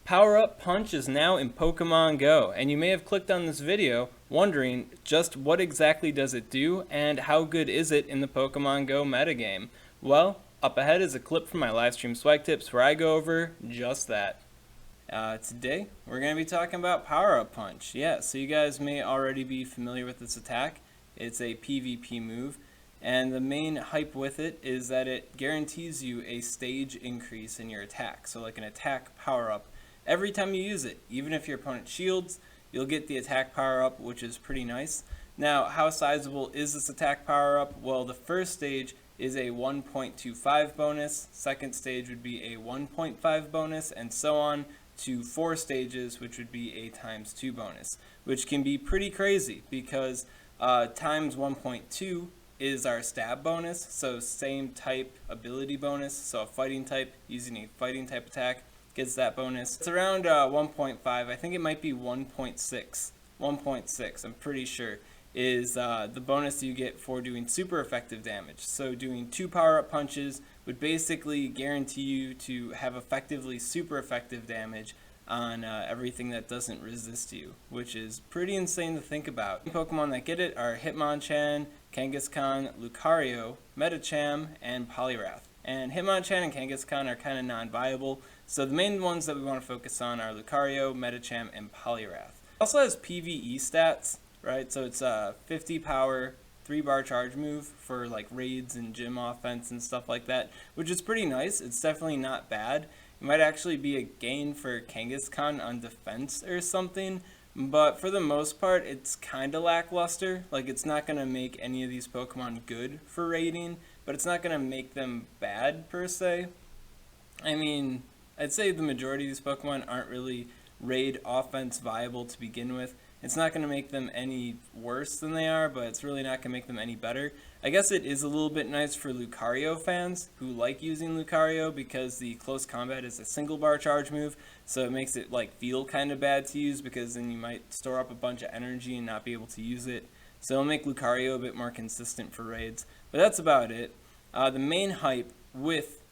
Power Up Punch is now in Pokemon Go, and you may have clicked on this video wondering just what exactly does it do and how good is it in the Pokemon Go metagame. Well, up ahead is a clip from my livestream SwagTips where I go over just that. Today, we're going to be talking about Power Up Punch. Yeah, so you guys may already be familiar with this attack. It's a PvP move, and the main hype with it is that it guarantees you a stage increase in your attack. So like an attack power up every time you use it. Even if your opponent shields, you'll get the attack power up, which is pretty nice. Now, how sizable is this attack power up? Well, the first stage is a 1.25 bonus, second stage would be a 1.5 bonus, and so on to 4 stages, which would be a ×2 bonus, which can be pretty crazy because times 1.2 is our stab bonus, so same type ability bonus, so a fighting type using a fighting type attack gets that bonus. It's around 1.5, I think it might be 1.6, I'm pretty sure, is the bonus you get for doing super effective damage. So doing 2 power-up punches would basically guarantee you to have effectively super effective damage on everything that doesn't resist you, which is pretty insane to think about. Pokemon that get it are Hitmonchan, Kangaskhan, Lucario, Medicham, and Poliwrath. And Hitmonchan and Kangaskhan are kind of non-viable, so the main ones that we want to focus on are Lucario, Medicham, and Poliwrath. It also has PvE stats, right? So it's a 50 power, 3-bar charge move for like raids and gym offense and stuff like that, which is pretty nice. It's definitely not bad. It might actually be a gain for Kangaskhan on defense or something, but for the most part, it's kind of lackluster. Like, it's not going to make any of these Pokemon good for raiding, but it's not going to make them bad per se. I mean, I'd say the majority of these Pokemon aren't really raid offense viable to begin with. It's not going to make them any worse than they are, but it's really not going to make them any better. I guess it is a little bit nice for Lucario fans who like using Lucario because the close combat is a single bar charge move, so it makes it like feel kind of bad to use because then you might store up a bunch of energy and not be able to use it. So it'll make Lucario a bit more consistent for raids. But that's about it. The main hype with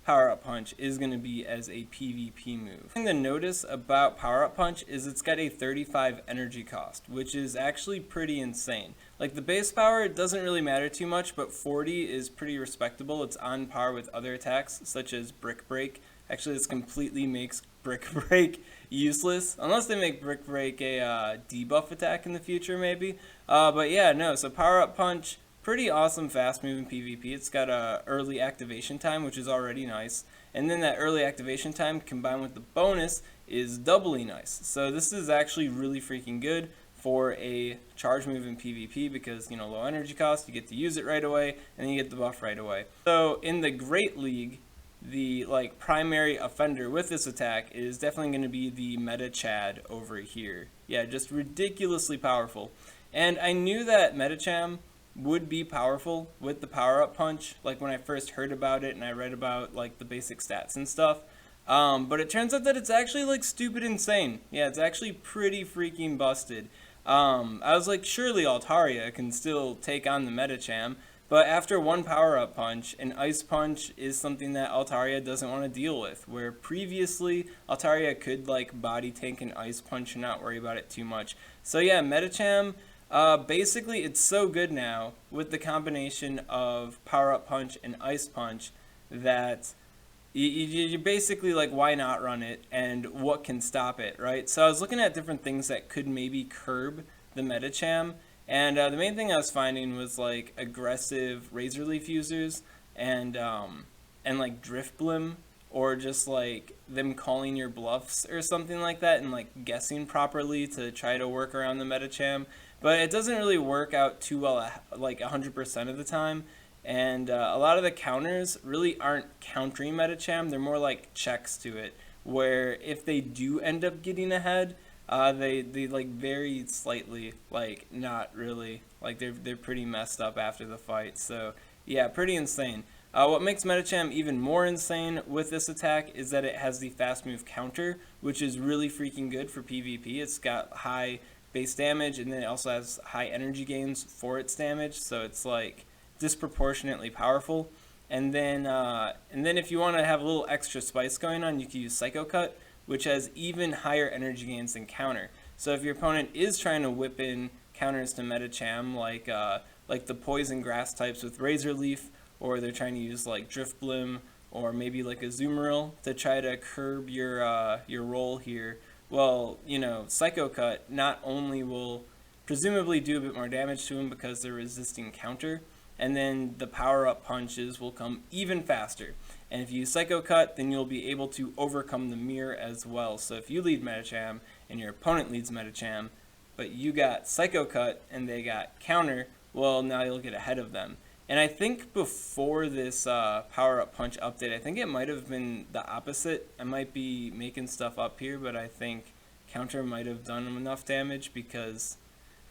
Power Up Punch is going to be as a PvP move. The thing to notice about Power Up Punch is it's got a 35 energy cost, which is actually pretty insane. Like, the base power doesn't really matter too much, but 40 is pretty respectable. It's on par with other attacks such as Brick Break. Actually, this completely makes Brick Break useless, unless they make Brick Break a debuff attack in the future maybe. But yeah, no, so Power Up Punch, pretty awesome fast move in PvP. It's got a early activation time, which is already nice. And then that early activation time combined with the bonus is doubly nice. So this is actually really freaking good for a charge move in PvP because, you know, low energy cost, you get to use it right away, and then you get the buff right away. So in the Great League, the like primary offender with this attack is definitely going to be the Medicham over here. Yeah, just ridiculously powerful. And I knew that Medicham would be powerful with the Power Up Punch, like when I first heard about it and I read about like the basic stats and stuff. But it turns out that it's actually like stupid insane. Yeah, it's actually pretty freaking busted. I was like, surely Altaria can still take on the Medicham, but after one Power Up Punch, an Ice Punch is something that Altaria doesn't want to deal with, where previously Altaria could like body tank an Ice Punch and not worry about it too much. So yeah, Medicham, basically it's so good now with the combination of Power Up Punch and Ice Punch that you basically like, why not run it and what can stop it, right? So I was looking at different things that could maybe curb the Medicham, and the main thing I was finding was like aggressive Razor Leaf users and like Driftblim, or just like them calling your bluffs or something like that and like guessing properly to try to work around the Medicham. But it doesn't really work out too well like 100% of the time. And a lot of the counters really aren't countering Medicham. They're more like checks to it, where if they do end up getting ahead, they like very slightly, like not really, like they're pretty messed up after the fight. So yeah, pretty insane. What makes Medicham even more insane with this attack is that it has the fast move counter, which is really freaking good for PvP. It's got high base damage, and then it also has high energy gains for its damage, so it's like disproportionately powerful. And then if you want to have a little extra spice going on, you can use Psycho Cut, which has even higher energy gains than counter. So if your opponent is trying to whip in counters to Medicham, like the poison grass types with Razor Leaf, or they're trying to use like Drift Bloom, or maybe like a Zoomeril to try to curb your roll here, well, you know, Psycho Cut not only will presumably do a bit more damage to him because they're resisting counter, and then the Power Up Punches will come even faster. And if you use Psycho Cut, then you'll be able to overcome the mirror as well. So if you lead Medicham and your opponent leads Medicham, but you got Psycho Cut and they got counter, well, now you'll get ahead of them. And I think before this Power Up Punch update, I think it might have been the opposite. I might be making stuff up here, but I think counter might have done enough damage because,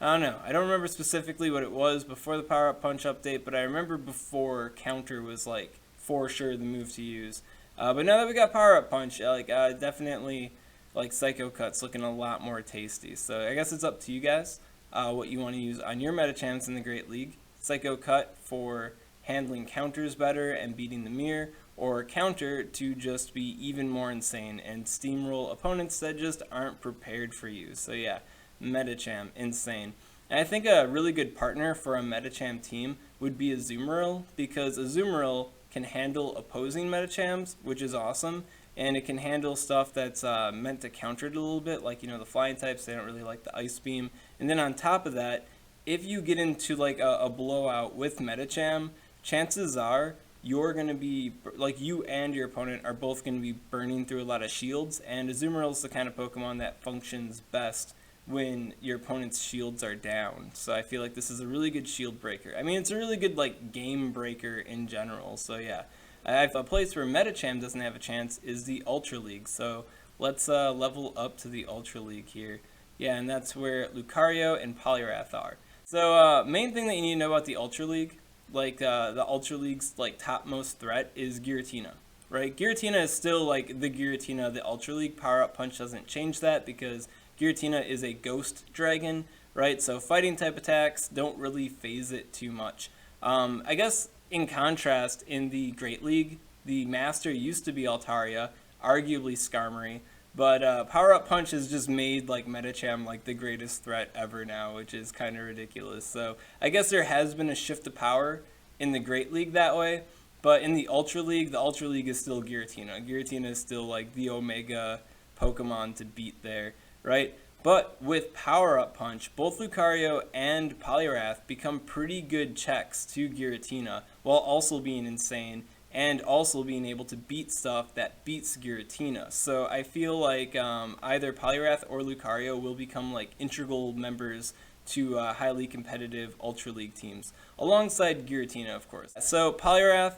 I don't know. I don't remember specifically what it was before the Power Up Punch update, but I remember before counter was like for sure the move to use. But now that we got Power Up Punch, definitely like Psycho Cut's looking a lot more tasty. So I guess it's up to you guys what you want to use on your Medichams in the Great League. Psycho Cut for handling counters better and beating the mirror, or counter to just be even more insane and steamroll opponents that just aren't prepared for you. So yeah, Medicham, insane. And I think a really good partner for a Medicham team would be a Zoomeril, because a Zoomeril can handle opposing Medichams, which is awesome, and it can handle stuff that's meant to counter it a little bit, like, you know, the flying types, they don't really like the Ice Beam. And then on top of that, if you get into like a blowout with Medicham, chances are you're going to be, like, you and your opponent are both going to be burning through a lot of shields, and Azumarill is the kind of Pokemon that functions best when your opponent's shields are down. So I feel like this is a really good shield breaker. I mean, it's a really good like game breaker in general. So yeah, I have a place where Medicham doesn't have a chance is the Ultra League. So let's level up to the Ultra League here. Yeah, and that's where Lucario and Poliwrath are. So main thing that you need to know about the Ultra League, like the Ultra League's like topmost threat is Giratina, right? Giratina is still like the Giratina of the Ultra League. Power Up Punch doesn't change that because Giratina is a ghost dragon, right? So fighting type attacks don't really phase it too much. I guess in contrast, in the Great League, the Master used to be Altaria, arguably Skarmory, but Power Up Punch has just made like Medicham like the greatest threat ever now, which is kind of ridiculous. So I guess there has been a shift of power in the Great League that way, but in the Ultra League is still Giratina. Giratina is still like the Omega Pokemon to beat there, right? But with Power Up Punch, both Lucario and Poliwrath become pretty good checks to Giratina while also being insane and also being able to beat stuff that beats Giratina. So I feel like either Poliwrath or Lucario will become like integral members to highly competitive Ultra League teams, alongside Giratina, of course. So Poliwrath,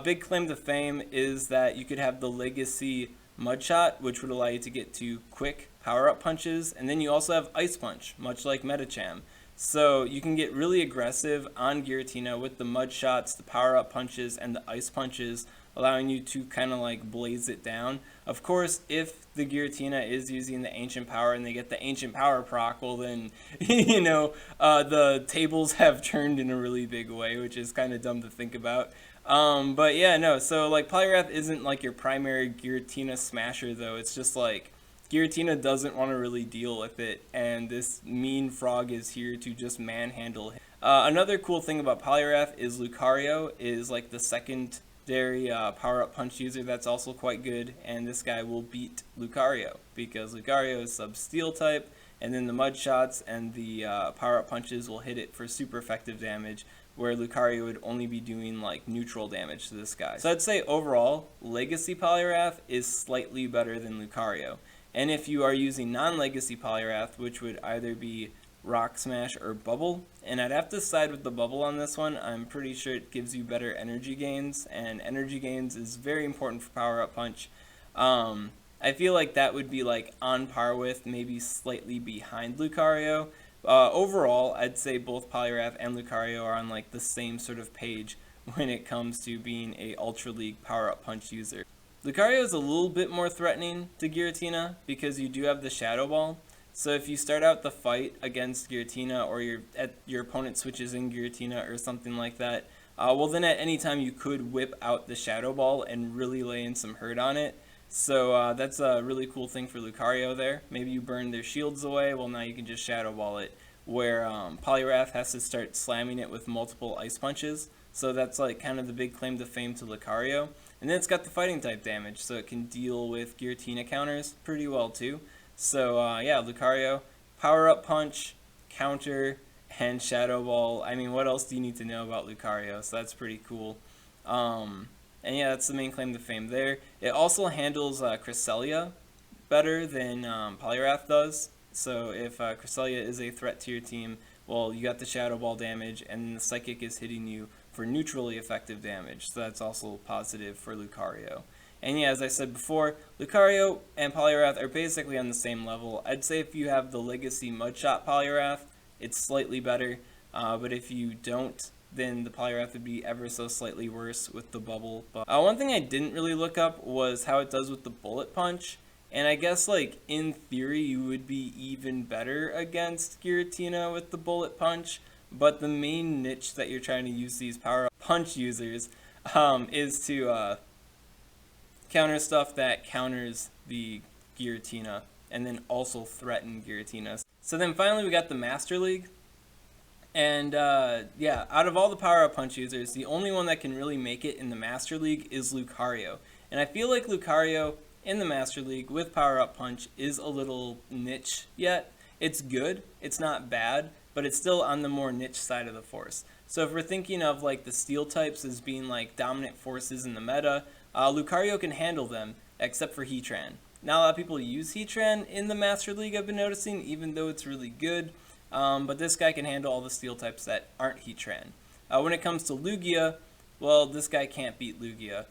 big claim to fame is that you could have the Legacy Mudshot, which would allow you to get to quick Power-Up Punches, and then you also have Ice Punch, much like Medicham. So you can get really aggressive on Giratina with the Mud Shots, the Power-Up Punches, and the Ice Punches, allowing you to kind of like blaze it down. Of course, if the Giratina is using the Ancient Power and they get the Ancient Power proc, well then, you know, the tables have turned in a really big way, which is kind of dumb to think about. But yeah, no, so like Poliwrath isn't like your primary Giratina smasher though, it's just like Giratina doesn't want to really deal with it, and this mean frog is here to just manhandle him. Another cool thing about Poliwrath is Lucario is like the secondary Power-Up Punch user that's also quite good, and this guy will beat Lucario because Lucario is sub-Steel type, and then the Mud Shots and the Power-Up Punches will hit it for super effective damage, where Lucario would only be doing like neutral damage to this guy. So I'd say overall, Legacy Poliwrath is slightly better than Lucario. And if you are using non-Legacy Poliwrath, which would either be Rock Smash or Bubble, and I'd have to side with the Bubble on this one, I'm pretty sure it gives you better energy gains, and energy gains is very important for Power Up Punch. I feel like that would be like on par with, maybe slightly behind Lucario. Overall, I'd say both Poliwrath and Lucario are on like the same sort of page when it comes to being a Ultra League Power-Up Punch user. Lucario is a little bit more threatening to Giratina because you do have the Shadow Ball. So if you start out the fight against Giratina, or your opponent switches in Giratina or something like that, well then at any time you could whip out the Shadow Ball and really lay in some hurt on it. So that's a really cool thing for Lucario there. Maybe you burn their shields away, well now you can just Shadow Ball it, where Poliwrath has to start slamming it with multiple Ice Punches. So that's like kind of the big claim to fame to Lucario. And then it's got the fighting type damage, so it can deal with Giratina counters pretty well too. So yeah, Lucario, Power Up Punch, Counter, and Shadow Ball. I mean, what else do you need to know about Lucario? So that's pretty cool. And yeah, that's the main claim to fame there. It also handles Cresselia better than Poliwrath does. So if Cresselia is a threat to your team, well, you got the Shadow Ball damage, and the Psychic is hitting you for neutrally effective damage. So that's also positive for Lucario. And yeah, as I said before, Lucario and Poliwrath are basically on the same level. I'd say if you have the Legacy Mudshot Poliwrath, it's slightly better. But if you don't, then the Poliwrath would be ever so slightly worse with the bubble. But one thing I didn't really look up was how it does with the Bullet Punch. And I guess, like, in theory, you would be even better against Giratina with the Bullet Punch. But the main niche that you're trying to use these Power Up Punch users is to counter stuff that counters the Giratina and then also threaten Giratina. So then finally we got the Master League. And yeah, out of all the Power Up Punch users, the only one that can really make it in the Master League is Lucario. And I feel like Lucario in the Master League with Power Up Punch is a little niche yet. It's good, it's not bad, but it's still on the more niche side of the force. So if we're thinking of like the Steel types as being like dominant forces in the meta, Lucario can handle them, except for Heatran. Not a lot of people use Heatran in the Master League, I've been noticing, even though it's really good. But this guy can handle all the Steel types that aren't Heatran. When it comes to Lugia, well, this guy can't beat Lugia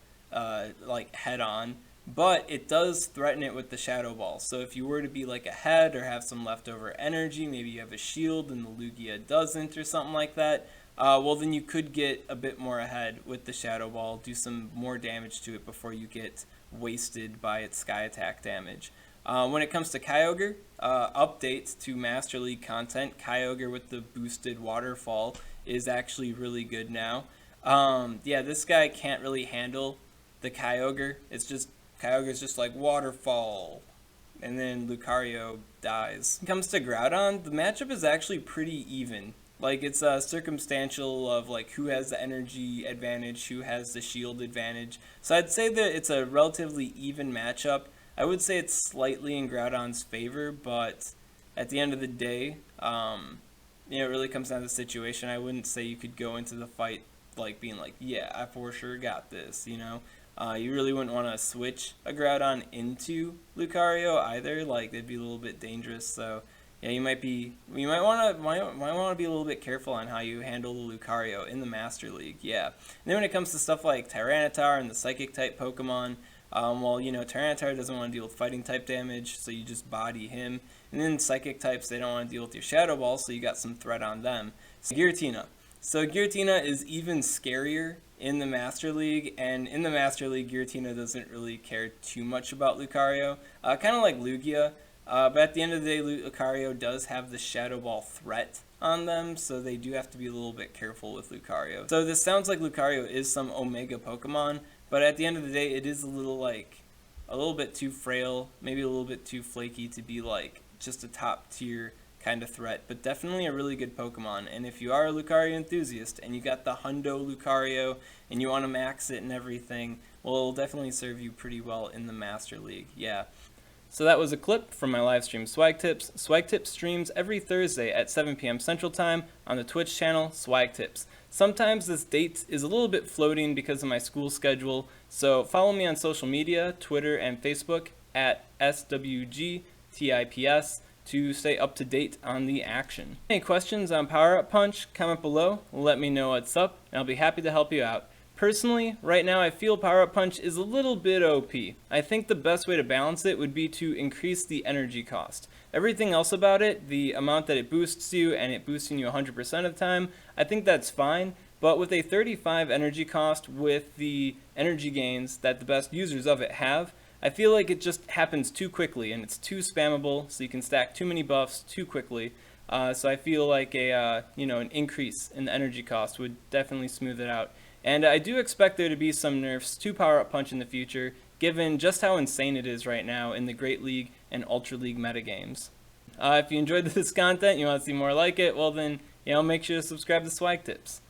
like head on, but it does threaten it with the Shadow Ball. So if you were to be like ahead or have some leftover energy, maybe you have a shield and the Lugia doesn't or something like that, well then you could get a bit more ahead with the Shadow Ball, do some more damage to it before you get wasted by its Sky Attack damage. When it comes to Kyogre, updates to Master League content, Kyogre with the boosted waterfall is actually really good now. Yeah, this guy can't really handle the Kyogre. Kyogre's just like waterfall, and then Lucario dies. When it comes to Groudon, the matchup is actually pretty even. Like, it's circumstantial of like who has the energy advantage, who has the shield advantage. So I'd say that it's a relatively even matchup. I would say it's slightly in Groudon's favor, but at the end of the day, it really comes down to the situation. I wouldn't say you could go into the fight like being like, yeah, I for sure got this, you know? You really wouldn't want to switch a Groudon into Lucario either. Like, they'd be a little bit dangerous. So yeah, you might want to be a little bit careful on how you handle the Lucario in the Master League. Yeah. And then when it comes to stuff like Tyranitar and the Psychic type Pokemon, well, you know, Tyranitar doesn't want to deal with fighting type damage, so you just body him. And then Psychic types, they don't want to deal with your Shadow Ball, so you got some threat on them. So Giratina. So Giratina is even scarier in the Master League, and in the Master League, Giratina doesn't really care too much about Lucario. Kind of like Lugia, but at the end of the day, Lucario does have the Shadow Ball threat on them, so they do have to be a little bit careful with Lucario. So this sounds like Lucario is some Omega Pokemon, but at the end of the day, it is a little bit too frail, maybe a little bit too flaky to be like just a top tier kind of threat, but definitely a really good Pokemon. And if you are a Lucario enthusiast and you got the Hundo Lucario and you want to max it and everything, well, it'll definitely serve you pretty well in the Master League. Yeah. So that was a clip from my live stream SwagTips. SwagTips streams every Thursday at 7 p.m. Central Time on the Twitch channel SwagTips. Sometimes this date is a little bit floating because of my school schedule, so follow me on social media, Twitter and Facebook at SWGTIPS to stay up to date on the action. Any questions on Power Up Punch? Comment below, let me know what's up, and I'll be happy to help you out. Personally, right now I feel Power Up Punch is a little bit OP. I think the best way to balance it would be to increase the energy cost. Everything else about it, the amount that it boosts you and it boosting you 100% of the time, I think that's fine. But with a 35 energy cost with the energy gains that the best users of it have, I feel like it just happens too quickly and it's too spammable, so you can stack too many buffs too quickly. So I feel like an increase in the energy cost would definitely smooth it out. And I do expect there to be some nerfs to Power Up Punch in the future, given just how insane it is right now in the Great League and Ultra League metagames. If you enjoyed this content, you want to see more like it, well then, make sure to subscribe to SwagTips.